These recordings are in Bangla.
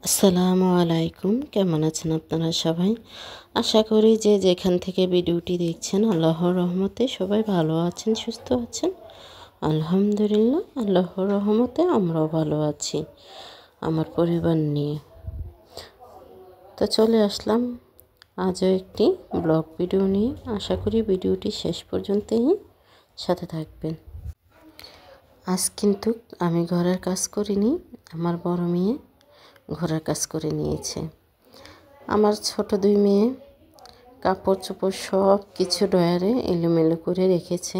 আসসালামু আলাইকুম, কেমন আছেন আপনারা সবাই? আশা করি যে যেখান থেকে ভিডিওটি দেখছেন আল্লাহর রহমতে সবাই ভালো আছেন, সুস্থ আছেন। আলহামদুলিল্লাহ, আল্লাহর রহমতে আমরাও ভালো আছি আমার পরিবার নিয়ে। তো চলে আসলাম আজও একটি ব্লগ ভিডিও নিয়ে। আশা করি ভিডিওটি শেষ পর্যন্তই সাথে থাকবেন। আজ কিন্তু আমি ঘরের কাজ করিনি, আমার বড় মেয়ে ঘরের কাজ করে নিয়েছে। আমার ছোট দুই মেয়ে কাপড় চোপড় সব কিছু ড্রয়ারে এলোমেলো করে রেখেছে।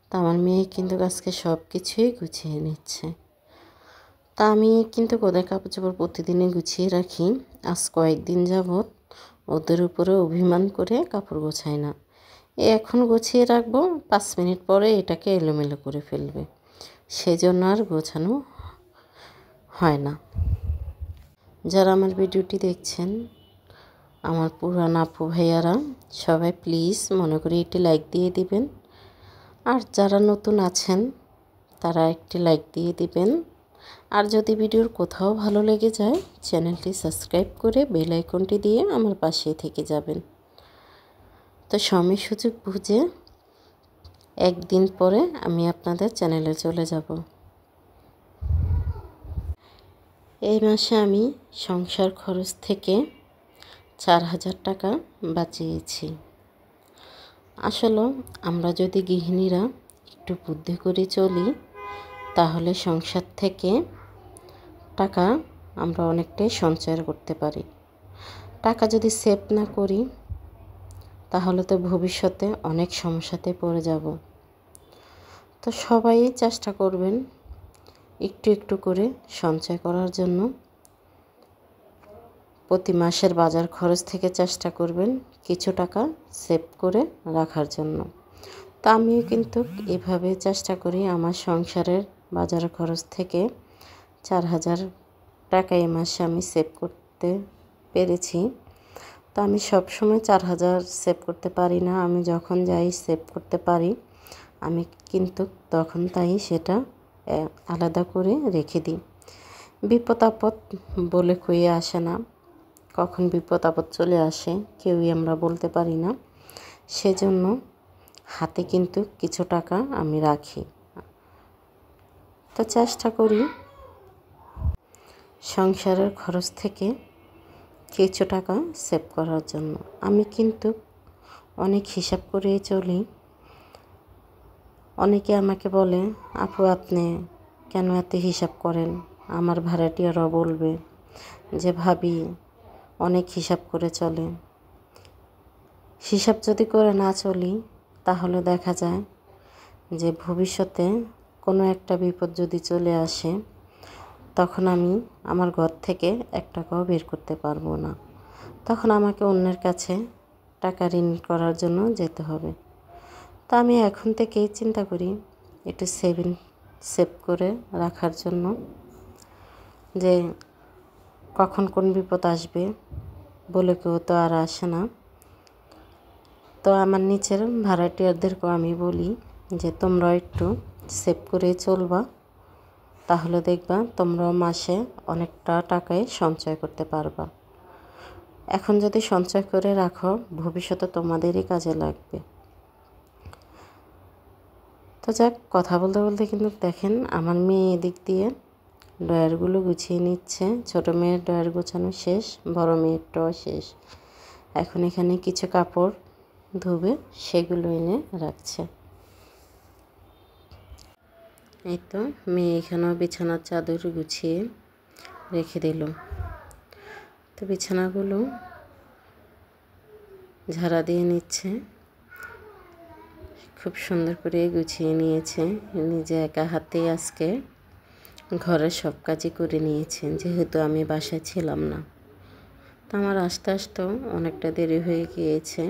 তা আমার মেয়ে কিন্তু আজকে সব কিছুই গুছিয়ে নিচ্ছে। তা আমি কিন্তু ওদের কাপড় চোপড় প্রতিদিনই গুছিয়ে রাখি। আজ কয়েকদিন যাবৎ ওদের উপরে অভিমান করে কাপড় গোছাই না। এখন গুছিয়ে রাখবো, 5 মিনিট পরে এটাকে এলোমেলো করে ফেলবে, সেজন্য আর গোছানো হয় না। যারা আমার ভিডিওটি দেখছেন, আমার পুরান আপু ভাইয়ারা সবাই প্লিজ মনে করে একটি লাইক দিয়ে দিবেন। আর যারা নতুন আছেন তারা একটি লাইক দিয়ে দিবেন। আর যদি ভিডিওর কোথাও ভালো লেগে যায় চ্যানেলটি সাবস্ক্রাইব করে বেল আইকনটি দিয়ে আমার পাশেই থেকে যাবেন। তো সময় সুযোগ বুঝে একদিন পরে আমি আপনাদের চ্যানেলে চলে যাব। এই মাসে আমি সংসার খরচ থেকে 4,000 টাকা বাঁচিয়েছি। আসলে আমরা যদি গৃহিণীরা একটু বুদ্ধি করে চলি তাহলে সংসার থেকে টাকা আমরা অনেকটাই সঞ্চয় করতে পারি। টাকা যদি সেভ না করি তাহলে তো ভবিষ্যতে অনেক সমস্যাতে পড়ে যাব। তো সবাই চেষ্টা করবেন একটু একটু করে সঞ্চয় করার জন্য। প্রতি মাসের বাজার খরচ থেকে চেষ্টা করবেন কিছু টাকা সেভ করে রাখার জন্য। তা আমিও কিন্তু এভাবে চেষ্টা করি আমার সংসারের বাজার খরচ থেকে 4,000 টাকা এই মাসে আমি সেভ করতে পেরেছি। তো আমি সবসময় 4,000 সেভ করতে পারি না, আমি যখন যাই সেভ করতে পারি আমি কিন্তু তখন তাই সেটা আলাদা করে রেখে দিই। বিপদ আপদ বলে কয়ে আসে না, কখন বিপদ আপদ চলে আসে কেউই আমরা বলতে পারি না। সেজন্য হাতে কিন্তু কিছু টাকা আমি রাখি। তো চেষ্টা করি সংসারের খরচ থেকে কিছু টাকা সেভ করার জন্য। আমি কিন্তু অনেক হিসাব করে চলি। অনেকে আমাকে বলে, আপু আপনি কেন এত হিসাব করেন? আমার ভাড়াটিয়ারাও বলবে যে ভাবি অনেক হিসাব করে চলে। হিসাব যদি করে না চলি তাহলে দেখা যায় যে ভবিষ্যতে কোনো একটা বিপদ যদি চলে আসে তখন আমি আমার ঘর থেকে 1 টাকাও বের করতে পারবো না। তখন আমাকে অন্যের কাছে টাকা ঋণ করার জন্য যেতে হবে। তা আমি এখন থেকেই চিন্তা করি একটু সেভ করে রাখার জন্য, যে কখন কোন বিপদ আসবে বলে কেউ তো আর আসে না। তো আমার নিচের ভাড়াটিয়াদেরকেও আমি বলি যে তোমরা একটু সেভ করে চলবা, তাহলে দেখবা তোমরাও মাসে অনেকটা টাকায় সঞ্চয় করতে পারবা। এখন যদি সঞ্চয় করে রাখো ভবিষ্যতে তোমাদেরই কাজে লাগবে। তো যাক, কথা বলতে বলতে কিন্তু দেখেন আমার মেয়ে এদিক দিয়ে ড্রয়ারগুলো গুছিয়ে নিচ্ছে। ছোটো মেয়ের ড্রয়ার গোছানো শেষ, বড় মেয়েরটাও শেষ। এখন এখানে কিছু কাপড় ধুবে, সেগুলো এনে রাখছে। এই তো মেয়ে এখানেও বিছানার চাদর গুছিয়ে রেখে দিল। তো বিছানাগুলো ঝাড়া দিয়ে নিচ্ছে, খুব সুন্দর করে গুছিয়ে নিয়েছে। নিজে একা হাতে আজকে ঘরের সব কাজই করে নিয়েছে, যেহেতু আমি বাসায় ছিলাম না। তো আমার আস্তে আস্তেও অনেকটা দেরি হয়ে গিয়েছে,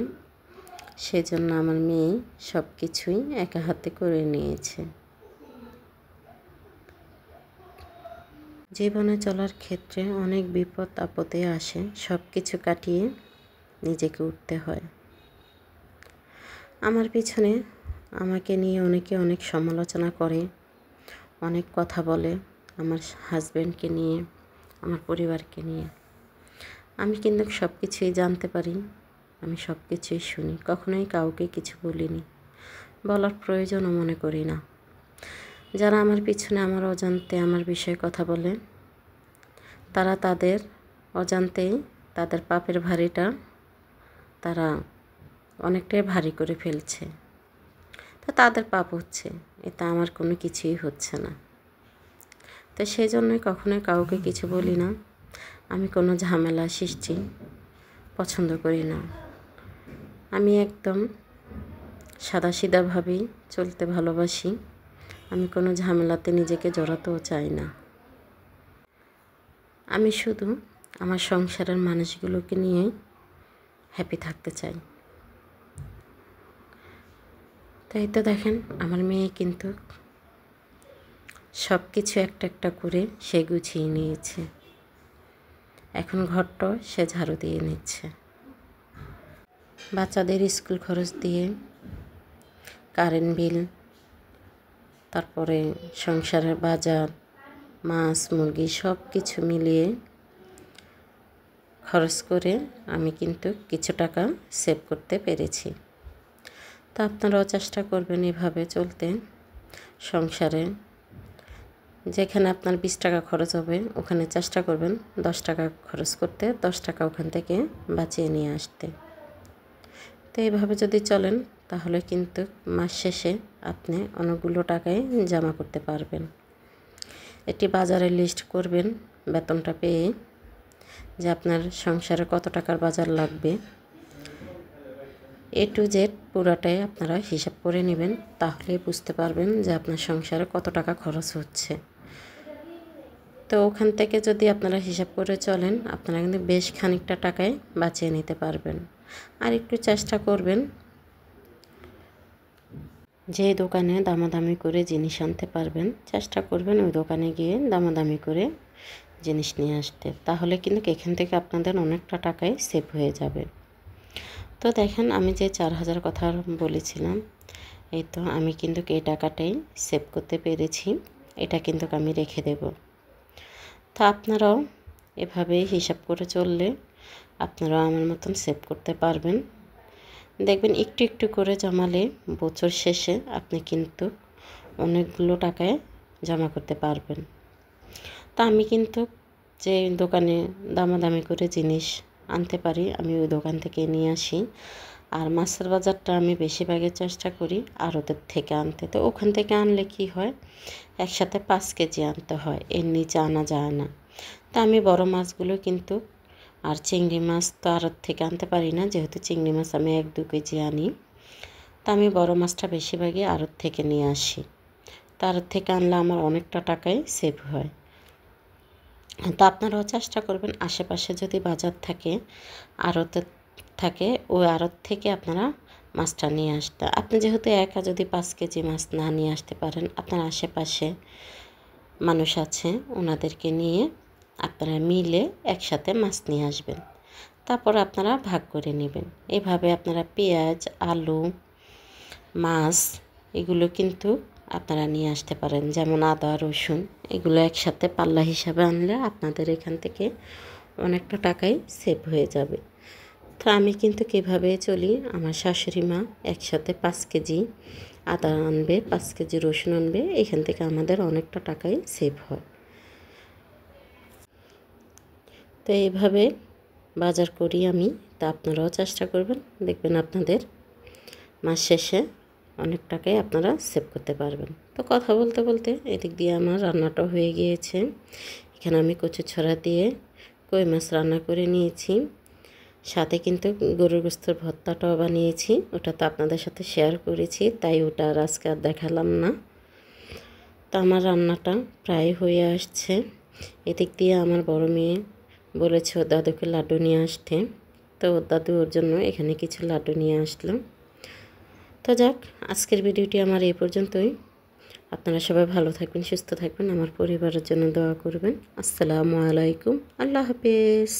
সেজন্য আমার মেয়ে সব কিছুই একা হাতে করে নিয়েছে। জীবনে চলার ক্ষেত্রে অনেক বিপদ আপদে আসে, সব কিছু কাটিয়ে নিজেকে উঠতে হয়। আমার পিছনে আমাকে নিয়ে অনেকে অনেক সমালোচনা করে, অনেক কথা বলে আমার হাজব্যান্ডকে নিয়ে, আমার পরিবারকে নিয়ে। আমি কিন্তু সব কিছুই জানতে পারি, আমি সব কিছুই শুনি, কখনোই কাউকে কিছু বলিনি, বলার প্রয়োজনও মনে করি না। যারা আমার পিছনে আমার অজান্তে আমার বিষয়ে কথা বলে, তারা তাদের অজান্তেই তাদের পাপের ভারীটা তারা অনেকটাই ভারী করে ফেলছে। তো তাদের পাপ হচ্ছে, এতে আমার কোনো কিছুই হচ্ছে না। তো সেই জন্যই কখনোই কাউকে কিছু বলি না। আমি কোনো ঝামেলা সৃষ্টি পছন্দ করি না। আমি একদম সাদাসিধাভাবেই চলতে ভালোবাসি। আমি কোনো ঝামেলাতে নিজেকে জড়াতেও চাই না। আমি শুধু আমার সংসারের মানুষগুলোকে নিয়েই হ্যাপি থাকতে চাই। তাই তো দেখেন, আমার মেয়ে কিন্তু সব কিছু একটা একটা করে সে গুছিয়ে নিয়েছে। এখন ঘরটা সে ঝাড়ু দিয়ে নিচ্ছে। বাচ্চাদের স্কুল খরচ দিয়ে, কারেন্ট বিল, তারপরে সংসারের বাজার, মাছ মুরগি সব কিছু মিলিয়ে খরচ করে আমি কিন্তু কিছু টাকা সেভ করতে পেরেছি। তো আপনারাও চেষ্টা করবেন এভাবে চলতে। সংসারে যেখানে আপনার 20 টাকা খরচ হবে, ওখানে চেষ্টা করবেন 10 টাকা খরচ করতে, 10 টাকা ওখান থেকে বাঁচিয়ে নিয়ে আসতে। তো এইভাবে যদি চলেন তাহলে কিন্তু মাস শেষে আপনি অনেকগুলো টাকায় জমা করতে পারবেন। এটি বাজারে লিস্ট করবেন বেতনটা পেয়ে, যে আপনার সংসারে কত টাকার বাজার লাগবে। A to Z পুরাটাই আপনারা হিসাব করে নেবেন, তাহলেই বুঝতে পারবেন যে আপনার সংসারে কত টাকা খরচ হচ্ছে। তো ওখান থেকে যদি আপনারা হিসাব করে চলেন, আপনারা কিন্তু বেশ খানিকটা টাকায় বাঁচিয়ে নিতে পারবেন। আর একটু চেষ্টা করবেন যে দোকানে দামাদামি করে জিনিস আনতে পারবেন, চেষ্টা করবেন ওই দোকানে গিয়ে দামাদামি করে জিনিস নিয়ে আসতে। তাহলে কিন্তু এখান থেকে আপনাদের অনেকটা টাকাই সেভ হয়ে যাবে। তো দেখেন, আমি যে 4000 কথা বলেছিলাম, এই তো আমি কিন্তু এই টাকাটাই সেভ করতে পেরেছি। এটা কিন্তু আমি রেখে দেব। তো আপনারাও এভাবেই হিসাব করে চললে আপনারাও আমার মতন সেভ করতে পারবেন। দেখবেন একটু একটু করে জমালে বছর শেষে আপনি কিন্তু অনেকগুলো টাকায় জমা করতে পারবেন। তা আমি কিন্তু যে দোকানে দামাদামি করে জিনিস আনতে পারি, আমি ওই দোকান থেকে নিয়ে আসি। আর মাছের বাজারটা আমি বেশিরভাগই চেষ্টা করি আড়তের থেকে আনতে। তো ওখান থেকে আনলে কি হয়, একসাথে 5 কেজি আনতে হয়, এর নিচে আনা যায় না। তা আমি বড় মাছগুলো কিন্তু, আর চিংড়ি মাছ তো আড়ত থেকে আনতে পারি না, যেহেতু চিংড়ি মাছ আমি 1-2 কেজি আনি। তা আমি বড় মাছটা বেশিরভাগই আড়ত থেকে নিয়ে আসি। তা আড়ত থেকে আনলে আমার অনেকটা টাকাই সেভ হয়। তো আপনারাও চেষ্টা করবেন আশেপাশে যদি বাজার থাকে, আড়তে থাকে, ওই আড়ত থেকে আপনারা মাছটা নিয়ে আসতে। আপনি যেহেতু একা যদি 5 কেজি মাছ না নিয়ে আসতে পারেন, আপনার আশেপাশে মানুষ আছে, ওনাদেরকে নিয়ে আপনারা মিলে একসাথে মাছ নিয়ে আসবেন। তারপর আপনারা ভাগ করে নেবেন। এভাবে আপনারা পেঁয়াজ, আলু, মাছ এগুলো কিন্তু আপনারা নিয়ে আসতে পারেন। যেমন আদা, রসুন এগুলো একসাথে পাল্লা হিসাবে আনলে আপনাদের এখান থেকে অনেকটা টাকাই সেভ হয়ে যাবে। তো আমি কিন্তু কীভাবে চলি, আমার শাশুড়ি মা একসাথে 5 কেজি আদা আনবে, 5 কেজি রসুন আনবে, এখান থেকে আমাদের অনেকটা টাকাই সেভ হয়। তো এইভাবে বাজার করি আমি। তা আপনারাও চেষ্টা করবেন, দেখবেন আপনাদের মাস শেষে অনেক টাকাই আপনারা সেভ করতে পারবেন। তো কথা বলতে বলতে এদিক দিয়ে আমার রান্নাটা হয়ে গিয়েছে। এখানে আমি কচুছড়া দিয়ে কই মাছ রান্না করে নিয়েছি, সাথে কিন্তু গরুর গোশতের ভর্তাটাও বানিয়েছি। ওটা তো আপনাদের সাথে শেয়ার করেছি, তাই ওটা আর আজকে আর দেখালাম না। তো আমার রান্নাটা প্রায় হয়ে আসছে। এদিক দিয়ে আমার বড় মেয়ে বলেছে ওর দাদুকে লাড্ডু নিয়ে আসতে, তো ওর দাদু ওর জন্য এখানে কিছু লাড্ডু নিয়ে আসলো। তো যাক, আজকের ভিডিওটি আমার এই পর্যন্তই। আপনারা সবাই ভালো থাকবেন, সুস্থ থাকবেন, আমার পরিবারের জন্য দোয়া করবেন। আসসালামু আলাইকুম, আল্লাহ হাফেজ।